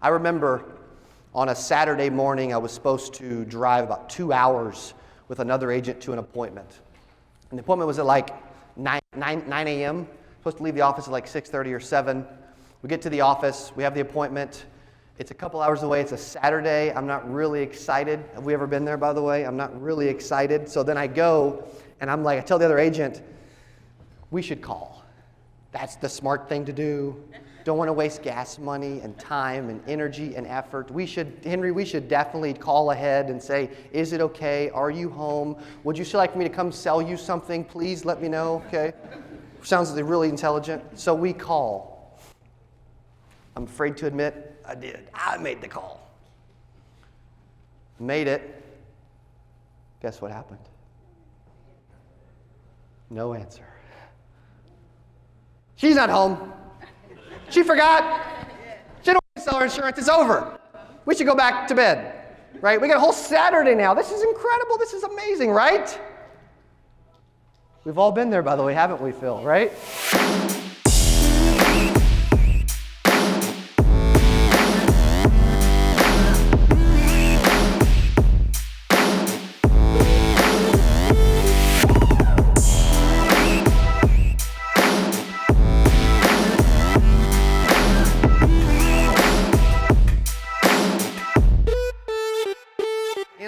I remember on a Saturday morning, I was supposed to drive about 2 hours with another agent to an appointment. And the appointment was at like 9 a.m. Supposed to leave the office at like 6:30 or 7. We get to the office. We have the appointment. It's a couple hours away. It's a Saturday. I'm not really excited. Have we ever been there, by the way? I'm not really excited. So then I go, and I tell the other agent, we should call. That's the smart thing to do. Don't want to waste gas money and time and energy and effort. Henry, we should definitely call ahead and say, is it okay? Are you home? Would you still like me to come sell you something? Please let me know, okay? Sounds really intelligent. So we call. I'm afraid to admit, I did. I made the call. Made it. Guess what happened? No answer. She's not home. She forgot. She don't want to sell her insurance. It's over. We should go back to bed, right? We got a whole Saturday now. This is incredible. This is amazing, right? We've all been there, by the way, haven't we, Phil, right?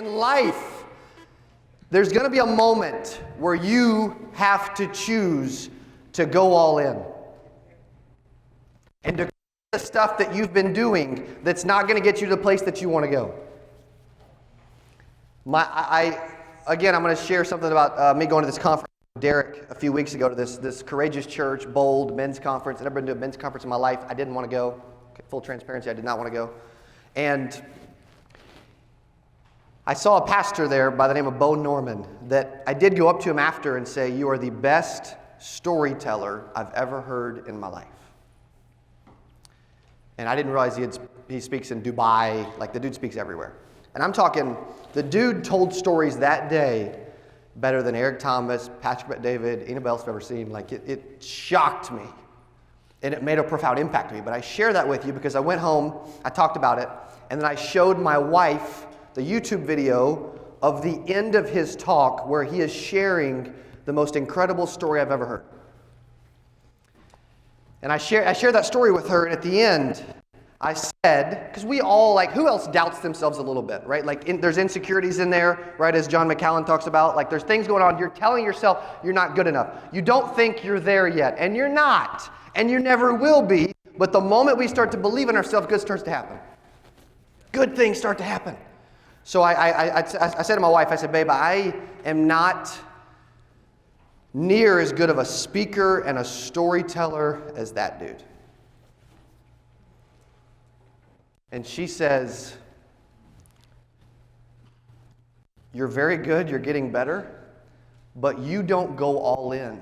Life, there's going to be a moment where you have to choose to go all in and to quit the stuff that you've been doing that's not going to get you to the place that you want to go. I'm going to share something about me going to this conference with Derek a few weeks ago to this Courageous Church, bold men's conference. I've never been to a men's conference in my life. I didn't want to go. Okay, full transparency, I did not want to go. And I saw a pastor there by the name of Bo Norman that I did go up to him after and say, you are the best storyteller I've ever heard in my life. And I didn't realize he speaks in Dubai, like the dude speaks everywhere. And I'm talking, the dude told stories that day better than Eric Thomas, Patrick Bet-David, anybody else I've ever seen. Like it shocked me. And it made a profound impact on me. But I share that with you because I went home, I talked about it, and then I showed my wife the YouTube video of the end of his talk where he is sharing the most incredible story I've ever heard. And I share that story with her, and at the end, I said, because we all, who else doubts themselves a little bit, right? There's insecurities in there, right, as John McCallan talks about. There's things going on. You're telling yourself you're not good enough. You don't think you're there yet, and you're not, and you never will be. But the moment we start to believe in ourselves, good starts to happen. Good things start to happen. So I said to my wife, I said, babe, I am not near as good of a speaker and a storyteller as that dude. And she says, you're very good, you're getting better, but you don't go all in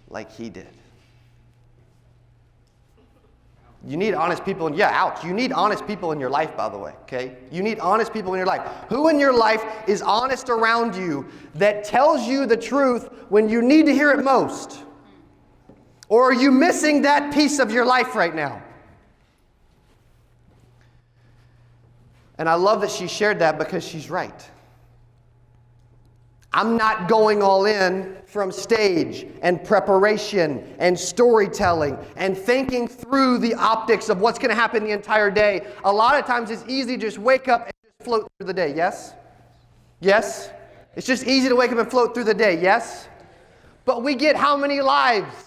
like he did. You need honest people, you need honest people in your life, by the way, okay? You need honest people in your life. Who in your life is honest around you that tells you the truth when you need to hear it most? Or are you missing that piece of your life right now? And I love that she shared that because she's right. I'm not going all in from stage and preparation and storytelling and thinking through the optics of what's going to happen the entire day. A lot of times it's easy to just wake up and just float through the day, yes? Yes? It's just easy to wake up and float through the day, yes? But we get how many lives?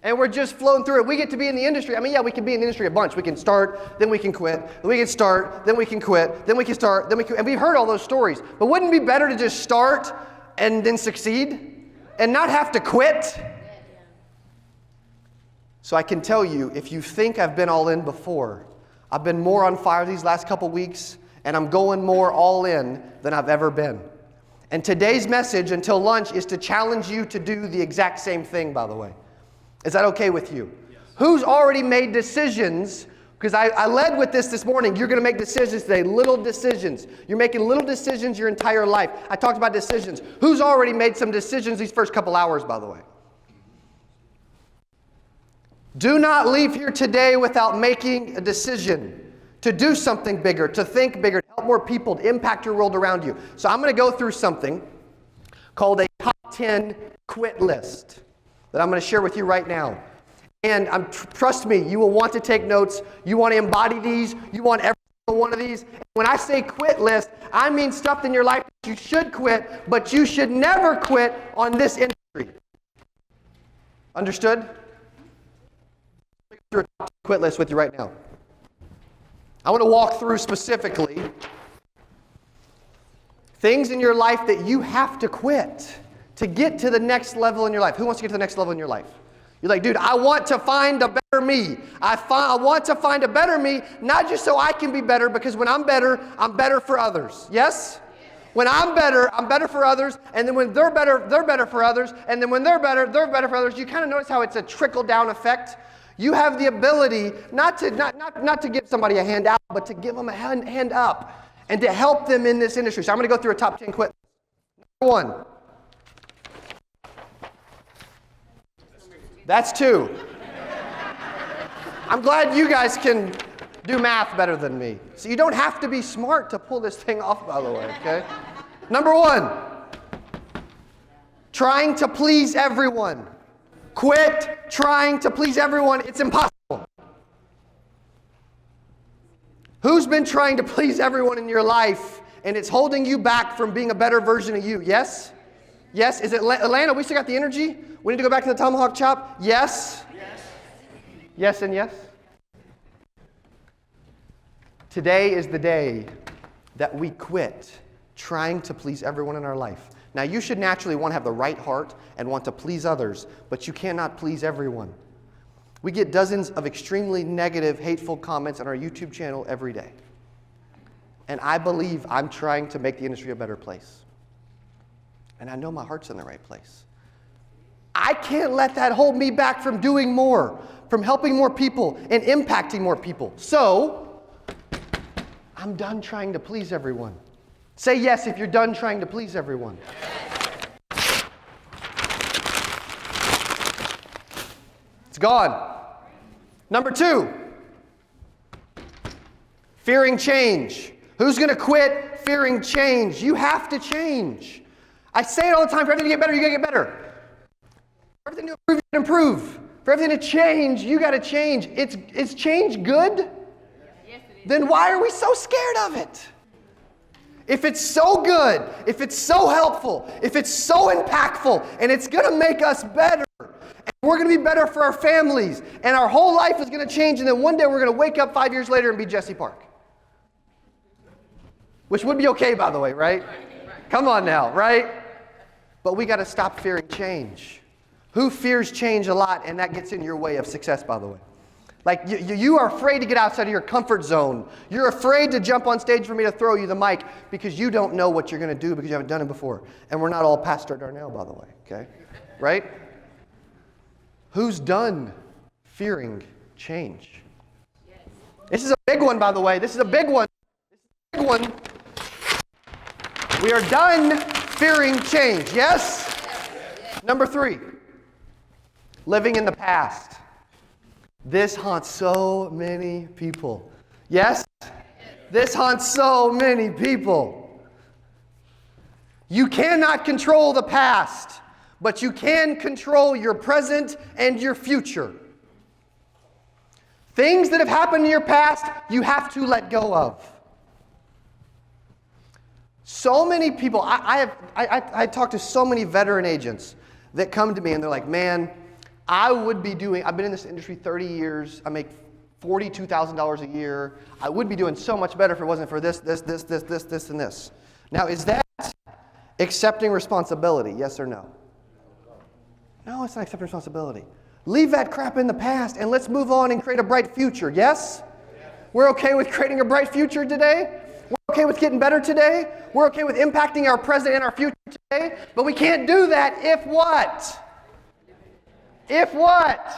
And we're just floating through it. We get to be in the industry. We can be in the industry a bunch. We can start, then we can quit. Then we can start, then we can quit. Then we can start, then we can. And we've heard all those stories. But wouldn't it be better to just start and then succeed and not have to quit? So I can tell you, if you think I've been all in before, I've been more on fire these last couple weeks, and I'm going more all in than I've ever been. And today's message until lunch is to challenge you to do the exact same thing, by the way. Is that okay with you? Yes. Who's already made decisions? Because I led with this morning. You're going to make decisions today, little decisions. You're making little decisions your entire life. I talked about decisions. Who's already made some decisions these first couple hours, by the way? Do not leave here today without making a decision to do something bigger, to think bigger, to help more people, to impact your world around you. So I'm going to go through something called a top 10 quit list that I'm going to share with you right now. And trust me, you will want to take notes. You want to embody these. You want every single one of these. When I say quit list, I mean stuff in your life that you should quit, but you should never quit on this industry. Understood? I'm going to go through a top 10 quit list with you right now. I want to walk through specifically things in your life that you have to quit to get to the next level in your life. Who wants to get to the next level in your life? You're like, dude, I want to find a better me. I want to find a better me, not just so I can be better, because when I'm better for others. Yes? When I'm better for others, and then when they're better for others, and then when they're better for others. You kind of notice how it's a trickle-down effect. You have the ability not to give somebody a hand out, but to give them a hand up and to help them in this industry. So I'm going to go through a top 10 quit. Number 1. That's 2. I'm glad you guys can do math better than me. So you don't have to be smart to pull this thing off, by the way, okay? Number 1, trying to please everyone. Quit trying to please everyone. It's impossible. Who's been trying to please everyone in your life and it's holding you back from being a better version of you? Yes? Yes? Is it Atlanta? We still got the energy? We need to go back to the tomahawk chop? Yes? Yes. Yes and yes? Today is the day that we quit trying to please everyone in our life. Now, you should naturally want to have the right heart and want to please others, but you cannot please everyone. We get dozens of extremely negative, hateful comments on our YouTube channel every day. And I believe I'm trying to make the industry a better place. And I know my heart's in the right place. I can't let that hold me back from doing more, from helping more people and impacting more people. So, I'm done trying to please everyone. Say yes if you're done trying to please everyone. It's gone. Number 2, fearing change. Who's going to quit fearing change? You have to change. I say it all the time. For everything to get better, you got to get better. For everything to improve, you got to improve. For everything to change, you got to change. Is change good? Yes, it is. Then why are we so scared of it? If it's so good, if it's so helpful, if it's so impactful, and it's going to make us better, and we're going to be better for our families, and our whole life is going to change, and then one day we're going to wake up 5 years later and be Jesse Park. Which would be okay, by the way, right? Come on now, right? But we got to stop fearing change. Who fears change a lot, and that gets in your way of success, by the way? Like, you are afraid to get outside of your comfort zone. You're afraid to jump on stage for me to throw you the mic because you don't know what you're going to do because you haven't done it before. And we're not all Pastor Darnell, by the way, okay? Right? Who's done fearing change? Yes. This is a big one, by the way. This is a big one. This is a big one. We are done fearing change. Yes? Yes. Number 3, living in the past. This haunts so many people. Yes? This haunts so many people. You cannot control the past, but you can control your present and your future. Things that have happened in your past, you have to let go of. So many people, I talk to so many veteran agents that come to me and they're like, man, I've been in this industry 30 years. I make $42,000 a year. I would be doing so much better if it wasn't for this, and this. Now, is that accepting responsibility? Yes or no? No, it's not accepting responsibility. Leave that crap in the past and let's move on and create a bright future. Yes? We're okay with creating a bright future today? We're okay with getting better today? We're okay with impacting our present and our future today? But we can't do that if what? If what?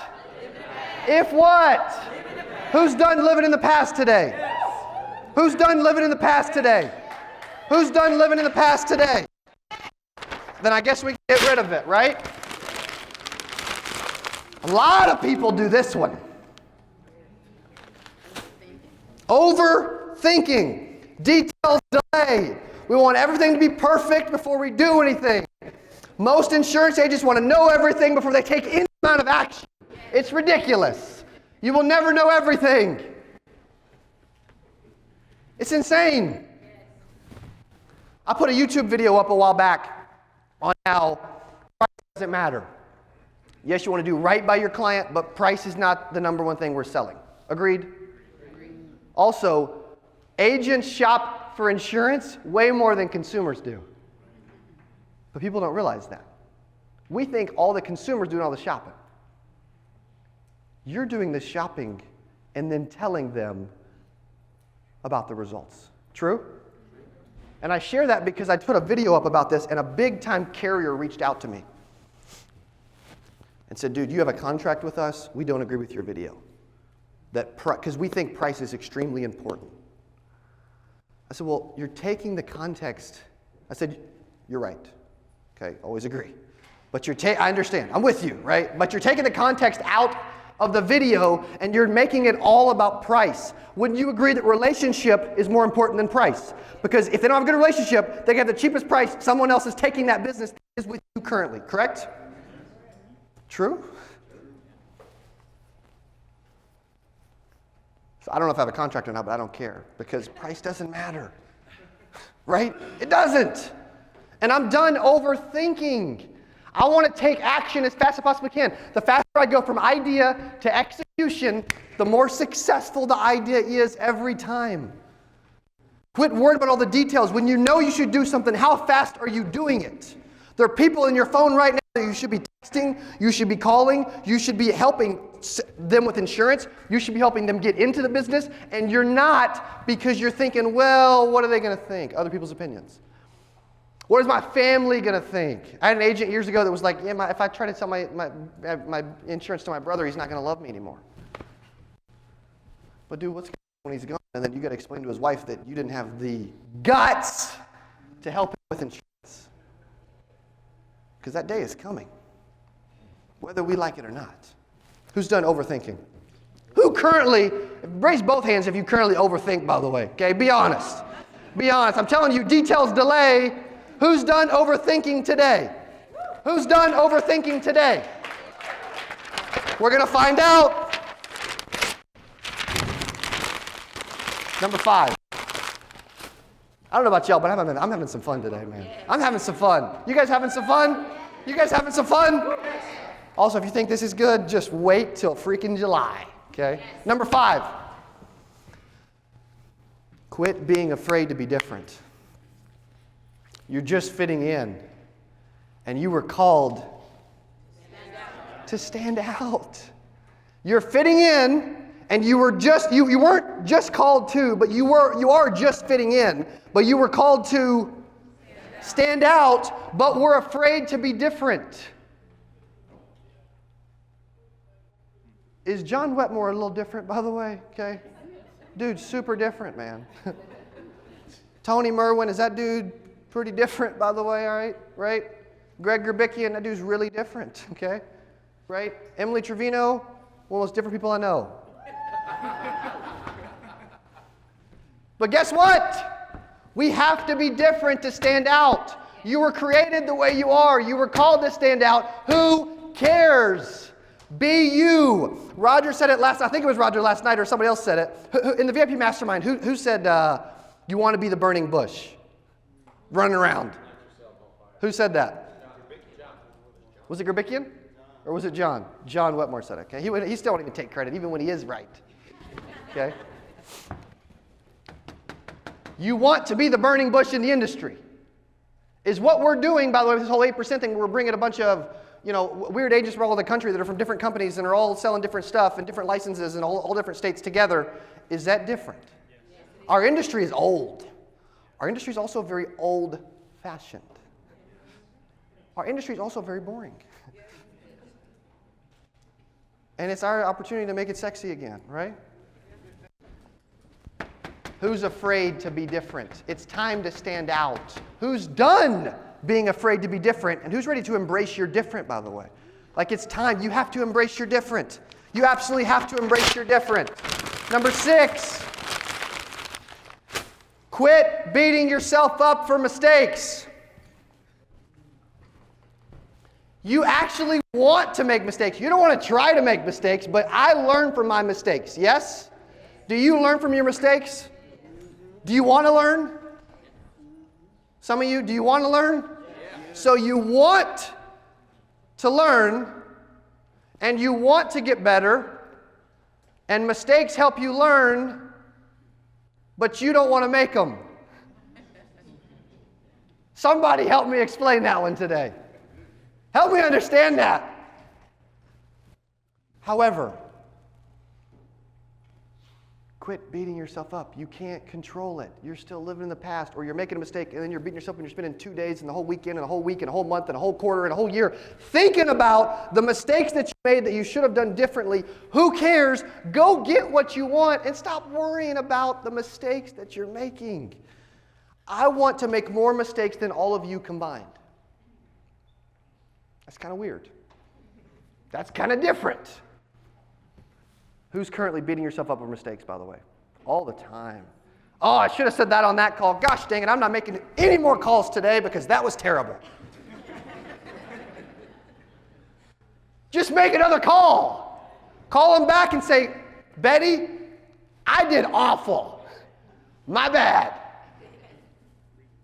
If what? Who's done living in the past today? Who's done living in the past today? Who's done living in the past today? Then I guess we can get rid of it, right? A lot of people do this one. Overthinking. Details delay. We want everything to be perfect before we do anything. Most insurance agents want to know everything before they take any amount of action. It's ridiculous. You will never know everything. It's insane. I put a YouTube video up a while back on how price doesn't matter. Yes, you want to do right by your client, but price is not the number one thing we're selling. Agreed? Also, agents shop for insurance way more than consumers do. But people don't realize that. We think all the consumers doing all the shopping. You're doing the shopping and then telling them about the results. True? And I share that because I put a video up about this, and a big-time carrier reached out to me and said, dude, you have a contract with us. We don't agree with your video. Because we think price is extremely important. I said, well, you're taking the context. I said, you're right. Okay, always agree. But I understand. I'm with you, right? But you're taking the context out of the video, and you're making it all about price. Wouldn't you agree that relationship is more important than price? Because if they don't have a good relationship, they can have the cheapest price. Someone else is taking that business that is with you currently, correct? True? So I don't know if I have a contract or not, but I don't care, because price doesn't matter, right? It doesn't. And I'm done overthinking. I want to take action as fast as I possibly can. The faster I go from idea to execution, the more successful the idea is every time. Quit worrying about all the details. When you know you should do something, how fast are you doing it? There are people in your phone right now that you should be texting, you should be calling, you should be helping them with insurance, you should be helping them get into the business, and you're not because you're thinking, well, what are they going to think? Other people's opinions. What is my family going to think? I had an agent years ago that was like, yeah, if I try to sell my insurance to my brother, he's not going to love me anymore. But dude, what's going to happen when he's gone? And then you got to explain to his wife that you didn't have the guts to help him with insurance. Because that day is coming, whether we like it or not. Who's done overthinking? Who currently, raise both hands if you currently overthink, by the way. Okay, be honest. Be honest. I'm telling you, details delay. Who's done overthinking today? Who's done overthinking today? We're going to find out. Number 5. I don't know about y'all, but I'm having some fun today, man. I'm having some fun. You guys having some fun? You guys having some fun? Also, if you think this is good, just wait till freaking July, okay? Number 5. Quit being afraid to be different. You're just fitting in, and you were called to stand out. You're fitting in, and you weren't just called to, but you are just fitting in, but you were called to stand out, but we're afraid to be different. Is John Wetmore a little different, by the way? Okay, dude, super different, man. Tony Merwin, is that dude pretty different, by the way, all right? Right? Greg Gerbickian, that dude's really different, okay? Right? Emily Trevino, one of the most different people I know. But guess what? We have to be different to stand out. You were created the way you are. You were called to stand out. Who cares? Be you. Roger said it I think it was Roger last night, or somebody else said it. In the VIP Mastermind, who said you want to be the burning bush? Running around. Who said that? Was it Gerbickian? Or was it John? John Wetmore said it. Okay, he still won't even take credit, even when he is right. Okay? You want to be the burning bush in the industry. Is what we're doing, by the way, with this whole 8% thing, we're bringing a bunch of weird agents from all over the country that are from different companies and are all selling different stuff and different licenses in all different states together. Is that different? Yes. Our industry is old. Our industry is also very old-fashioned. Our industry is also very boring. And it's our opportunity to make it sexy again, right? Who's afraid to be different? It's time to stand out. Who's done being afraid to be different? And who's ready to embrace your different, by the way? Like, it's time. You have to embrace your different. You absolutely have to embrace your different. Number 6. Quit beating yourself up for mistakes. You actually want to make mistakes. You don't want to try to make mistakes, but I learn from my mistakes. Yes? Do you learn from your mistakes? Do you want to learn? Some of you, do you want to learn? So you want to learn, and you want to get better, and mistakes help you learn, but you don't want to make them. Somebody help me explain that one today. Help me understand that. However, quit beating yourself up. You can't control it. You're still living in the past, or you're making a mistake, and then you're beating yourself up, and you're spending 2 days and the whole weekend and a whole week and a whole month and a whole quarter and a whole year thinking about the mistakes that you made that you should have done differently. Who cares? Go get what you want and stop worrying about the mistakes that you're making. I want to make more mistakes than all of you combined. That's kind of weird. That's kind of different. Who's currently beating yourself up over mistakes, by the way? All the time. Oh, I should have said that on that call. Gosh dang it, I'm not making any more calls today because that was terrible. Just make another call. Call them back and say, Betty, I did awful. My bad.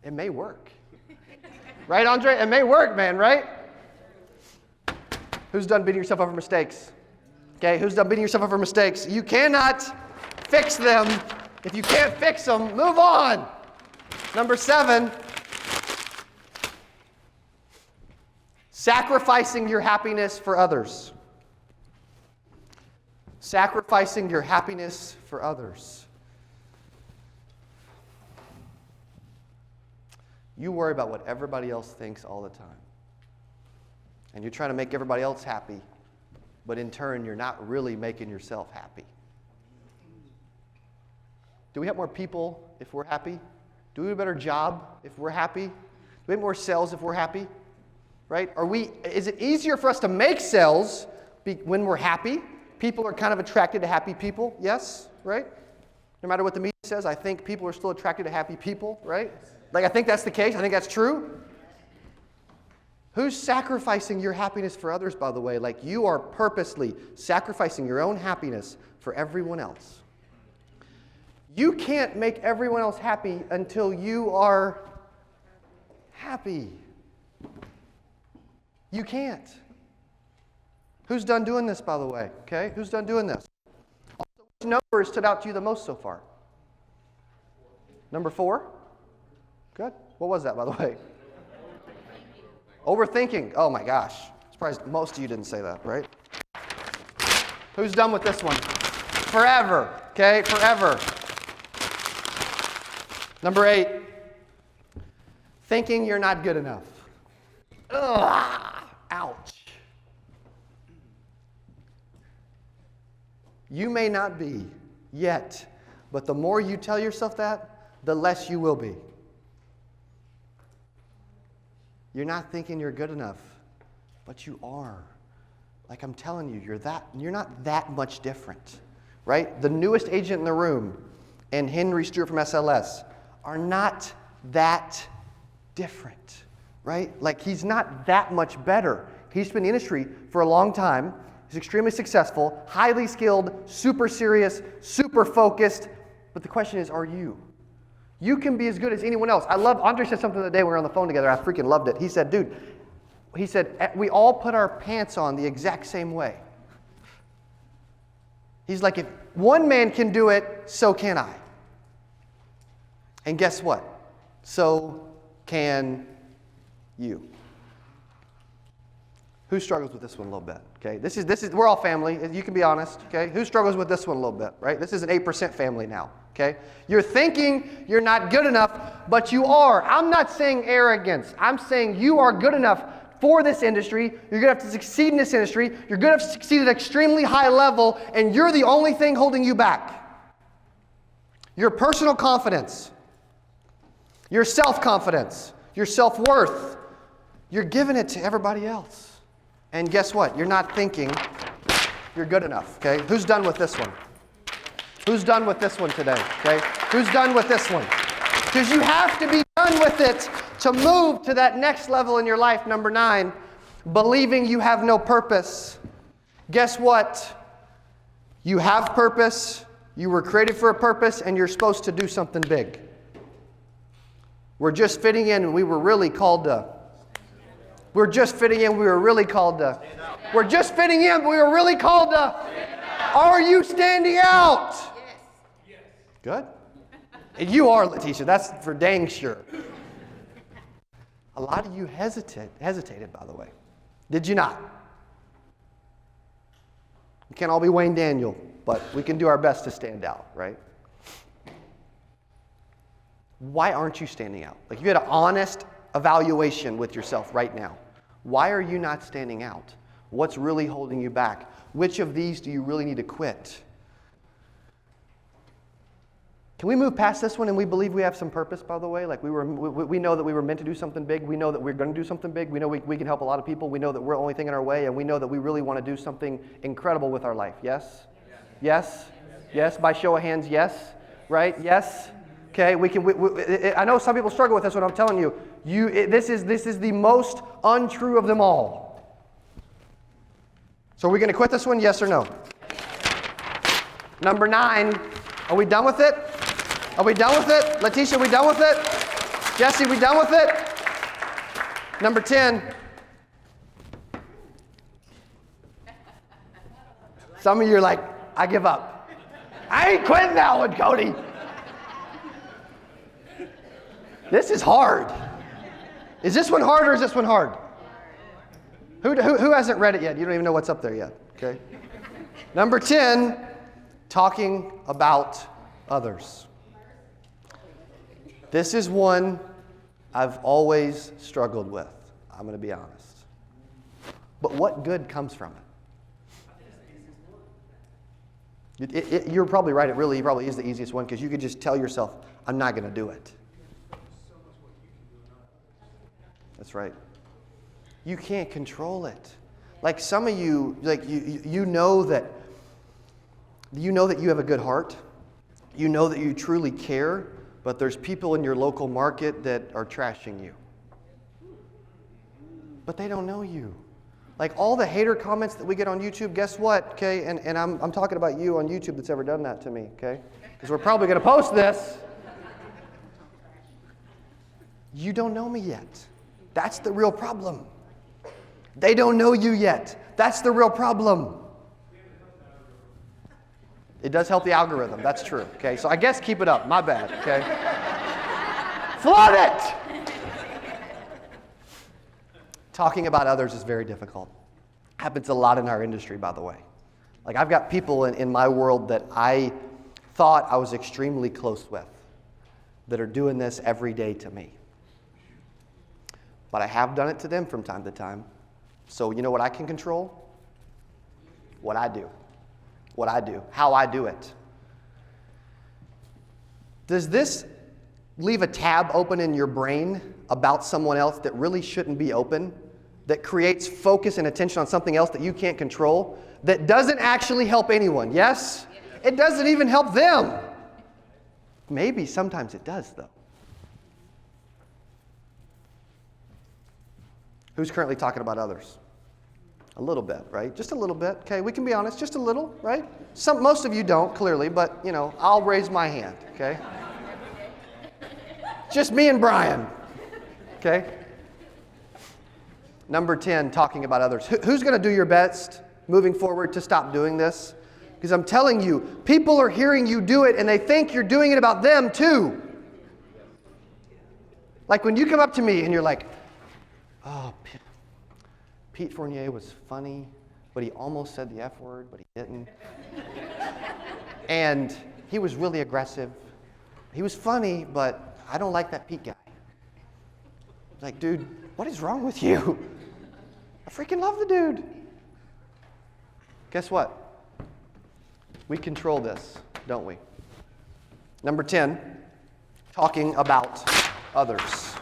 It may work. Right, Andre? It may work, man, right? Who's done beating yourself up for mistakes? Okay, who's done beating yourself up for mistakes? You cannot fix them. If you can't fix them, move on. Number 7, sacrificing your happiness for others. Sacrificing your happiness for others. You worry about what everybody else thinks all the time. And you're trying to make everybody else happy, but in turn, you're not really making yourself happy. Do we have more people if we're happy? Do we do a better job if we're happy? Do we have more sales if we're happy? Right? Is it easier for us to make sales when we're happy? People are kind of attracted to happy people, yes? Right? No matter what the media says, I think people are still attracted to happy people, right? Like, I think that's the case. I think that's true. Who's sacrificing your happiness for others, by the way? Like, you are purposely sacrificing your own happiness for everyone else. You can't make everyone else happy until you are happy. You can't. Who's done doing this, by the way? Okay, who's done doing this? Also, which number stood out to you the most so far? Number 4? Good. What was that, by the way? Overthinking. Oh my gosh. Surprised most of you didn't say that, right? Who's done with this one? Forever. Okay, forever. Number 8. Thinking you're not good enough. Ugh, ouch. You may not be yet, but the more you tell yourself that, the less you will be. You're not thinking you're good enough, but you are. Like I'm telling you, you're not that much different, right? The newest agent in the room and Henry Stewart from SLS are not that different, right? Like he's not that much better. He's been in the industry for a long time. He's extremely successful, highly skilled, super serious, super focused. But the question is, are you? You can be as good as anyone else. Andre said something the other day when we were on the phone together. I freaking loved it. He said, we all put our pants on the exact same way. He's like, if one man can do it, so can I. And guess what? So can you. Who struggles with this one a little bit? Okay, this is we're all family. You can be honest. Okay, who struggles with this one a little bit? Right, this is an 8% family now. Okay, you're thinking you're not good enough, but you are. I'm not saying arrogance. I'm saying you are good enough for this industry. You're good enough to succeed in this industry. You're good enough to succeed at an extremely high level, and you're the only thing holding you back. Your personal confidence, your self-confidence, your self-worth. You're giving it to everybody else. And guess what? You're not thinking you're good enough, okay? Who's done with this one? Who's done with this one today, okay? Who's done with this one? Because you have to be done with it to move to that next level in your life. Number 9, believing you have no purpose. Guess what? You have purpose, you were created for a purpose, and you're supposed to do something big. We're just fitting in, and we were really called to. We're just fitting in, we were really called to. We're just fitting in, but we were really called to. Are you standing out? Yes. Good. You are, Letitia. That's for dang sure. A lot of you hesitated, by the way. Did you not? We can't all be Wayne Daniel, but we can do our best to stand out, right? Why aren't you standing out? Like, if you had an honest evaluation with yourself right now, why are you not standing out? What's really holding you back? Which of these do you really need to quit? Can we move past this one and we believe we have some purpose, by the way? Like we know that we were meant to do something big. We know that we're going to do something big. We know we can help a lot of people. We know that we're the only thing in our way, and we know that we really want to do something incredible with our life. Yes? Yes? Yes? By show of hands, yes? Right? Yes? Okay, I know some people struggle with this one. I'm telling you, this is the most untrue of them all. So are we going to quit this one, yes or no? Number 9, are we done with it? Are we done with it? Letitia, we done with it? Jesse, we done with it? Number 10. Some of you are like, I give up. I ain't quitting that one, Cody. This is hard. Is this one hard or is this one hard? Who hasn't read it yet? You don't even know what's up there yet, okay? Number 10, talking about others. This is one I've always struggled with. I'm going to be honest. But what good comes from it? You're probably right. It really probably is the easiest one because you could just tell yourself, I'm not going to do it. That's right. You can't control it. Like some of you, like you know that you have a good heart. You know that you truly care, but there's people in your local market that are trashing you. But they don't know you. Like all the hater comments that we get on YouTube, guess what? Okay, and I'm talking about you on YouTube that's ever done that to me, okay? Because we're probably going to post this. You don't know me yet. That's the real problem. They don't know you yet. That's the real problem. It does help the algorithm. That's true. Okay, so I guess keep it up. My bad. Okay, flood it. Talking about others is very difficult. Happens a lot in our industry, by the way. Like I've got people in my world that I thought I was extremely close with that are doing this every day to me. But I have done it to them from time to time. So you know what I can control? What I do. What I do. How I do it. Does this leave a tab open in your brain about someone else that really shouldn't be open? That creates focus and attention on something else that you can't control? That doesn't actually help anyone, yes? It doesn't even help them. Maybe sometimes it does, though. Who's currently talking about others? A little bit, right? Just a little bit. Okay, we can be honest, just a little, right? Most of you don't, clearly, but, I'll raise my hand, okay? Just me and Brian, okay? Number 10, talking about others. Who's going to do your best moving forward to stop doing this? Because I'm telling you, people are hearing you do it, and they think you're doing it about them, too. Like when you come up to me and you're like, oh, Pete Fournier was funny, but he almost said the F word, but he didn't. And he was really aggressive. He was funny, but I don't like that Pete guy. Like, dude, what is wrong with you? I freaking love the dude. Guess what? We control this, don't we? Number 10, talking about others.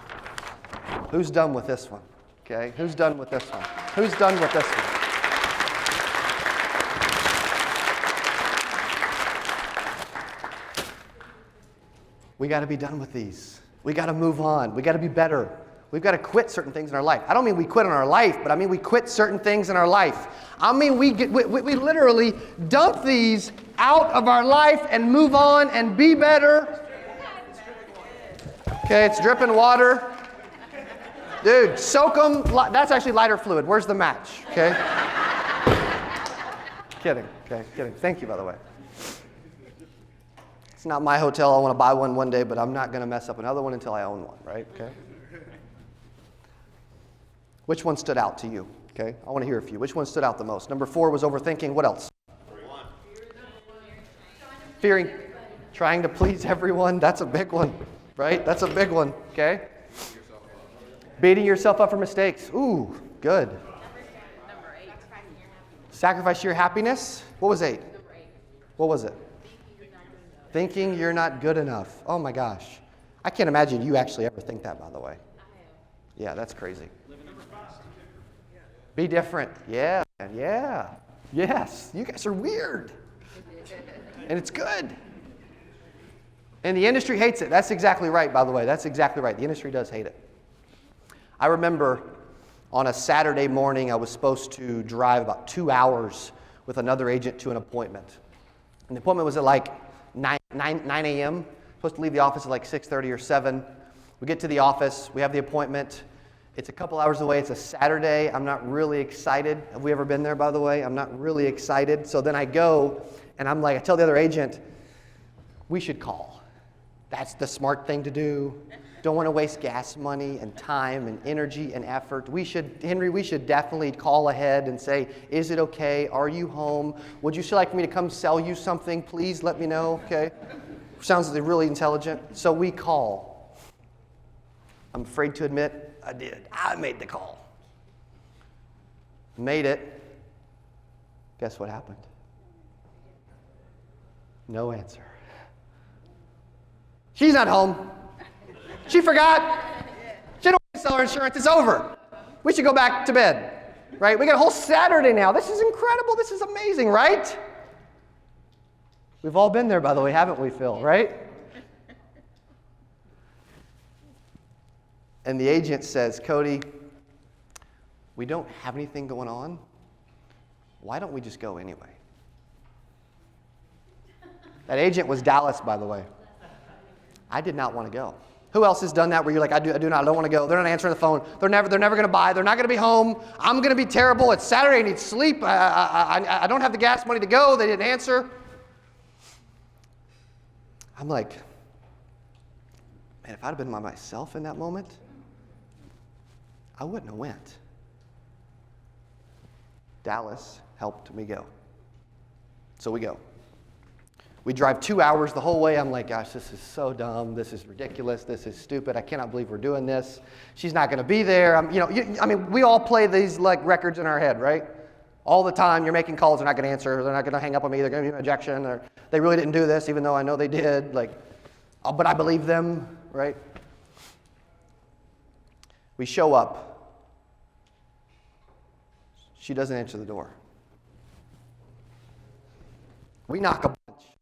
Who's done with this one? Okay, who's done with this one? Who's done with this one? We got to be done with these. We got to move on. We got to be better. We've got to quit certain things in our life. I don't mean we quit on our life, but I mean we quit certain things in our life. I mean we literally dump these out of our life and move on and be better. Okay, it's dripping water. Dude, soak them. That's actually lighter fluid. Where's the match? Okay. Kidding. Okay, kidding. Thank you, by the way. It's not my hotel. I want to buy one day, but I'm not going to mess up another one until I own one, right? Okay. Which one stood out to you? Okay, I want to hear a few. Which one stood out the most? Number 4 was overthinking. What else? Fearing, trying to please everyone. That's a big one, right? That's a big one, okay? Beating yourself up for mistakes. Ooh, good. Number 8. Sacrifice your happiness. What was 8? Number 8. What was it? Thinking you're not good enough. Oh my gosh. I can't imagine you actually ever think that, by the way. Yeah, that's crazy. Be different. Yeah. Yes. You guys are weird. And it's good. And the industry hates it. That's exactly right, by the way. That's exactly right. The industry does hate it. I remember on a Saturday morning, I was supposed to drive about 2 hours with another agent to an appointment. And the appointment was at like 9 a.m. Supposed to leave the office at like 6:30 or 7. We get to the office. We have the appointment. It's a couple hours away. It's a Saturday. I'm not really excited. Have we ever been there, by the way? I'm not really excited. So then I go, and I'm like, I tell the other agent, we should call. That's the smart thing to do. Don't want to waste gas money and time and energy and effort. Henry, we should definitely call ahead and say, is it okay? Are you home? Would you still like me to come sell you something? Please let me know, okay? Sounds really intelligent. So we call. I'm afraid to admit, I did. I made the call. Made it. Guess what happened? No answer. She's not home. She forgot. She don't want to sell her insurance. It's over. We should go back to bed. Right? We got a whole Saturday now. This is incredible. This is amazing, right? We've all been there, by the way, haven't we, Phil? Right? And the agent says, Cody, we don't have anything going on. Why don't we just go anyway? That agent was Dallas, by the way. I did not want to go. Who else has done that where you're like, I don't want to go. They're not answering the phone. They're never going to buy. They're not going to be home. I'm going to be terrible. It's Saturday. I need sleep. I don't have the gas money to go. They didn't answer. I'm like, man, if I'd have been by myself in that moment, I wouldn't have went. Dallas helped me go. So we go. We drive 2 hours the whole way. I'm like, gosh, this is so dumb. This is ridiculous. This is stupid. I cannot believe we're doing this. She's not going to be there. We all play these like records in our head, right? All the time. You're making calls. They're not going to answer. They're not going to hang up on me. They're going to give me an ejection. Or they really didn't do this, even though I know they did. But I believe them, right? We show up. She doesn't answer the door. We knock a bunch.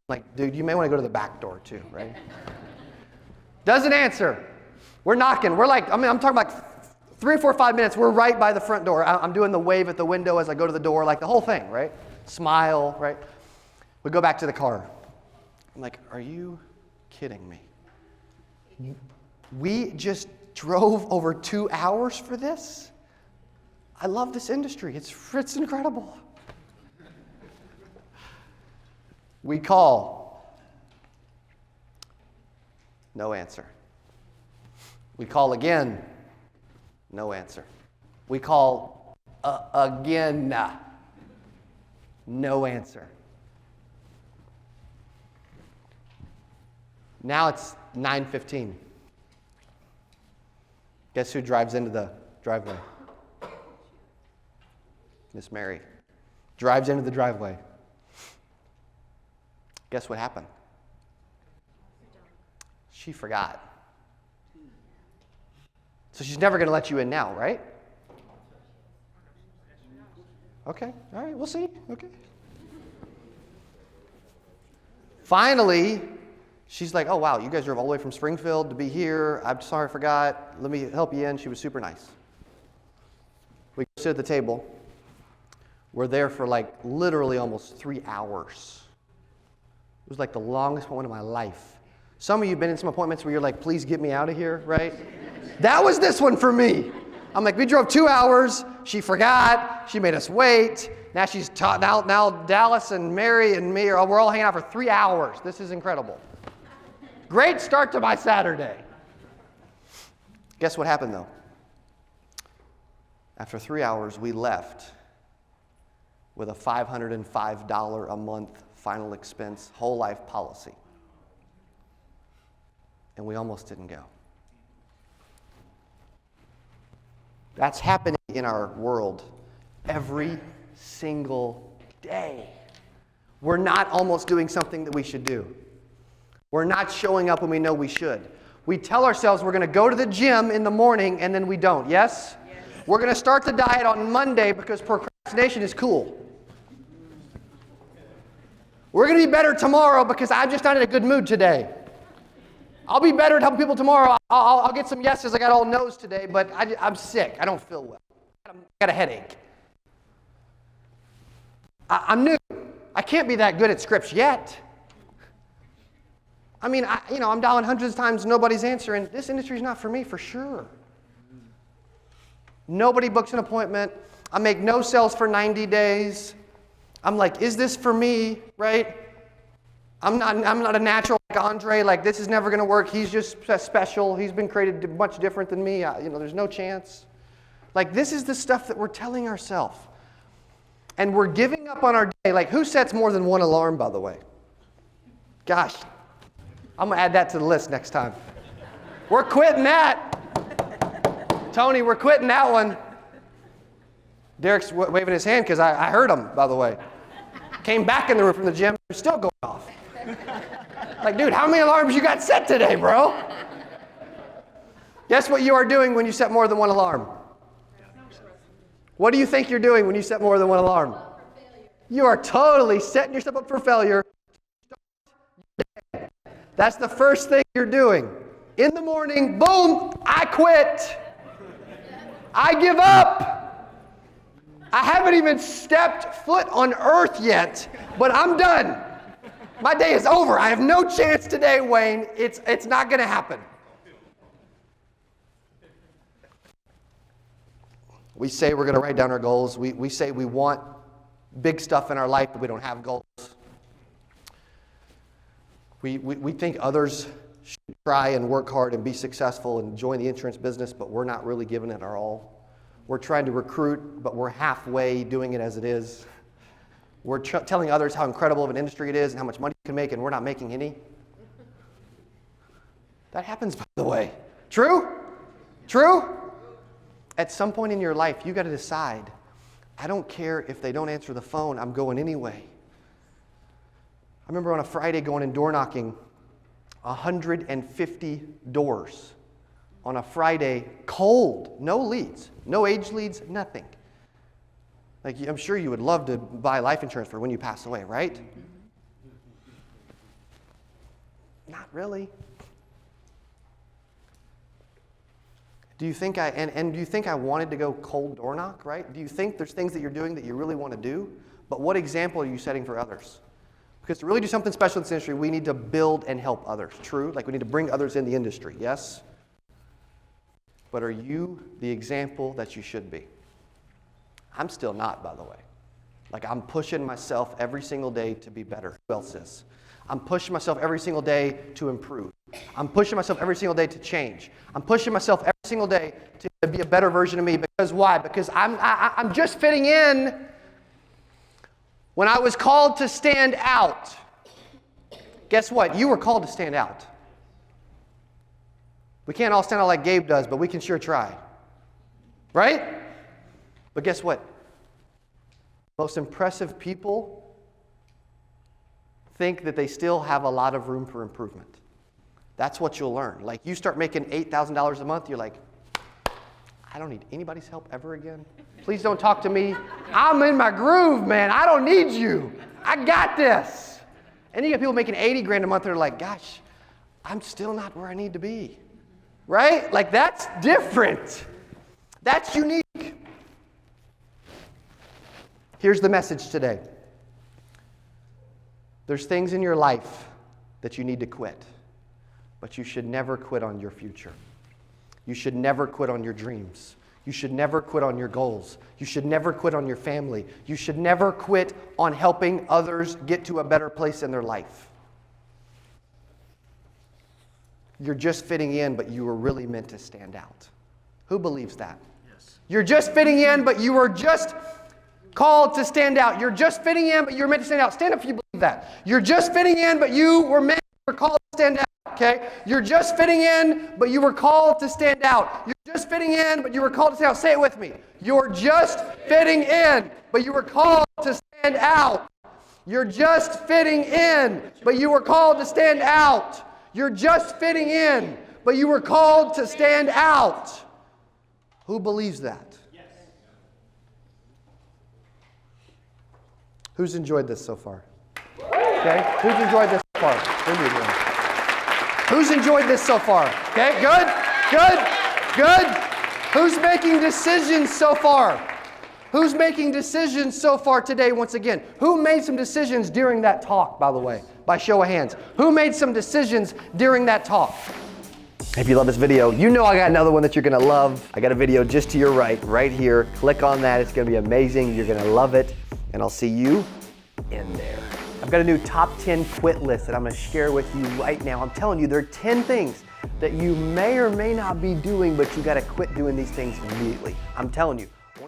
Like, dude, you may want to go to the back door too, right? Doesn't answer. We're knocking. We're like, I'm talking like 3 or 4 or 5 minutes. We're right by the front door. I'm doing the wave at the window as I go to the door, like the whole thing, right? Smile, right? We go back to the car. I'm like, are you kidding me? We just drove over 2 hours for this? I love this industry. It's incredible. We call. No answer. We call again. No answer. We call again. No answer. Now it's 9:15. Guess who drives into the driveway? Miss Mary drives into the driveway. Guess what happened? She forgot. So she's never going to let you in now, right? Okay, all right, we'll see. Okay. Finally, She's like, oh, wow, you guys drove all the way from Springfield to be here. I'm sorry I forgot. Let me help you in. She was super nice. We sit at the table. We're there for like literally almost 3 hours. It was like the longest moment of my life. Some of you have been in some appointments where you're like, please get me out of here, right? That was this one for me. I'm like, we drove 2 hours. She forgot. She made us wait. Now she's now Dallas and Mary and me, we're all hanging out for 3 hours. This is incredible. Great start to my Saturday. Guess what happened though? After 3 hours, we left with a $505 a month final expense whole life policy. And we almost didn't go. That's happening in our world every single day. We're not almost doing something that we should do. We're not showing up when we know we should. We tell ourselves we're going to go to the gym in the morning and then we don't. Yes? We're going to start the diet on Monday because procrastination is cool. We're going to be better tomorrow because I'm just not in a good mood today. I'll be better at helping people tomorrow. I'll get some yeses. I got all no's today, but I'm sick. I don't feel well. I got a headache. I'm new. I can't be that good at scripts yet. I mean, I'm dialing hundreds of times, nobody's answering. This industry's not for me, for sure. Nobody books an appointment. I make no sales for 90 days. I'm like, is this for me, right? I'm not a natural like Andre, like this is never going to work. He's just special. He's been created much different than me. There's no chance. Like this is the stuff that we're telling ourselves. And we're giving up on our day. Like who sets more than one alarm, by the way? Gosh, I'm going to add that to the list next time. We're quitting that. Tony, we're quitting that one. Derek's waving his hand because I heard him, by the way. Came back in the room from the gym. They're still going off. Like, dude, how many alarms you got set today, bro? Guess what you are doing when you set more than one alarm? What do you think you're doing when you set more than one alarm? You are totally setting yourself up for failure. That's the first thing you're doing. In the morning, boom, I quit. I give up. I haven't even stepped foot on earth yet, but I'm done. My day is over. I have no chance today, Wayne. It's not going to happen. We say we're going to write down our goals. We say we want big stuff in our life, but we don't have goals. We think others should try and work hard and be successful and join the insurance business, but we're not really giving it our all. We're trying to recruit, but we're halfway doing it as it is. We're telling others how incredible of an industry it is and how much money you can make, and we're not making any. That happens, by the way. True? True? At some point in your life, you got to decide, I don't care if they don't answer the phone, I'm going anyway. I remember on a Friday going and door knocking 150 doors on a Friday, cold, no leads, no age leads, nothing. Like, I'm sure you would love to buy life insurance for when you pass away, right? Not really. Do you think do you think I wanted to go cold door knock, right? Do you think there's things that you're doing that you really want to do? But what example are you setting for others? Because to really do something special in this industry, we need to build and help others. True? Like we need to bring others in the industry, yes? But are you the example that you should be? I'm still not, by the way. Like I'm pushing myself every single day to be better. Who else is? I'm pushing myself every single day to improve. I'm pushing myself every single day to change. I'm pushing myself every single day to be a better version of me. Because why? Because I'm just fitting in. When I was called to stand out, guess what? You were called to stand out. We can't all stand out like Gabe does, but we can sure try. Right? But guess what? Most impressive people think that they still have a lot of room for improvement. That's what you'll learn. Like you start making $8,000 a month, you're like, I don't need anybody's help ever again. Please don't talk to me. I'm in my groove, man. I don't need you. I got this. And you get people making $80,000 a month, they're like, gosh, I'm still not where I need to be. Right? Like that's different. That's unique. Here's the message today. There's things in your life that you need to quit, but you should never quit on your future. You should never quit on your dreams. You should never quit on your goals. You should never quit on your family. You should never quit on helping others get to a better place in their life. You're just fitting in, but you were really meant to stand out. Who believes that? Yes. You're just fitting in, but you were just called to stand out. You're just fitting in, but you're meant to stand out. Stand up if you believe that. You're just fitting in, but you were called to stand out. Okay? You're just fitting in, but you were called to stand out. You're just fitting in, but you were called to stand out. Say it with me. You're just fitting in, but you were called to stand out. You're just fitting in, but you were called to stand out. You're just fitting in, but you were called to stand out. Who believes that? Yes. Who's enjoyed this so far? Okay. Who's enjoyed this so far? Who's enjoyed this so far? Okay, good, good, good. Who's making decisions so far? Who's making decisions so far today once again? Who made some decisions during that talk, by the way? By show of hands. Who made some decisions during that talk? If you love this video, you know I got another one that you're going to love. I got a video just to your right here. Click on that. It's going to be amazing. You're going to love it. And I'll see you in there. I've got a new top 10 quit list that I'm going to share with you right now. I'm telling you, there are 10 things that you may or may not be doing, but you got to quit doing these things immediately. I'm telling you.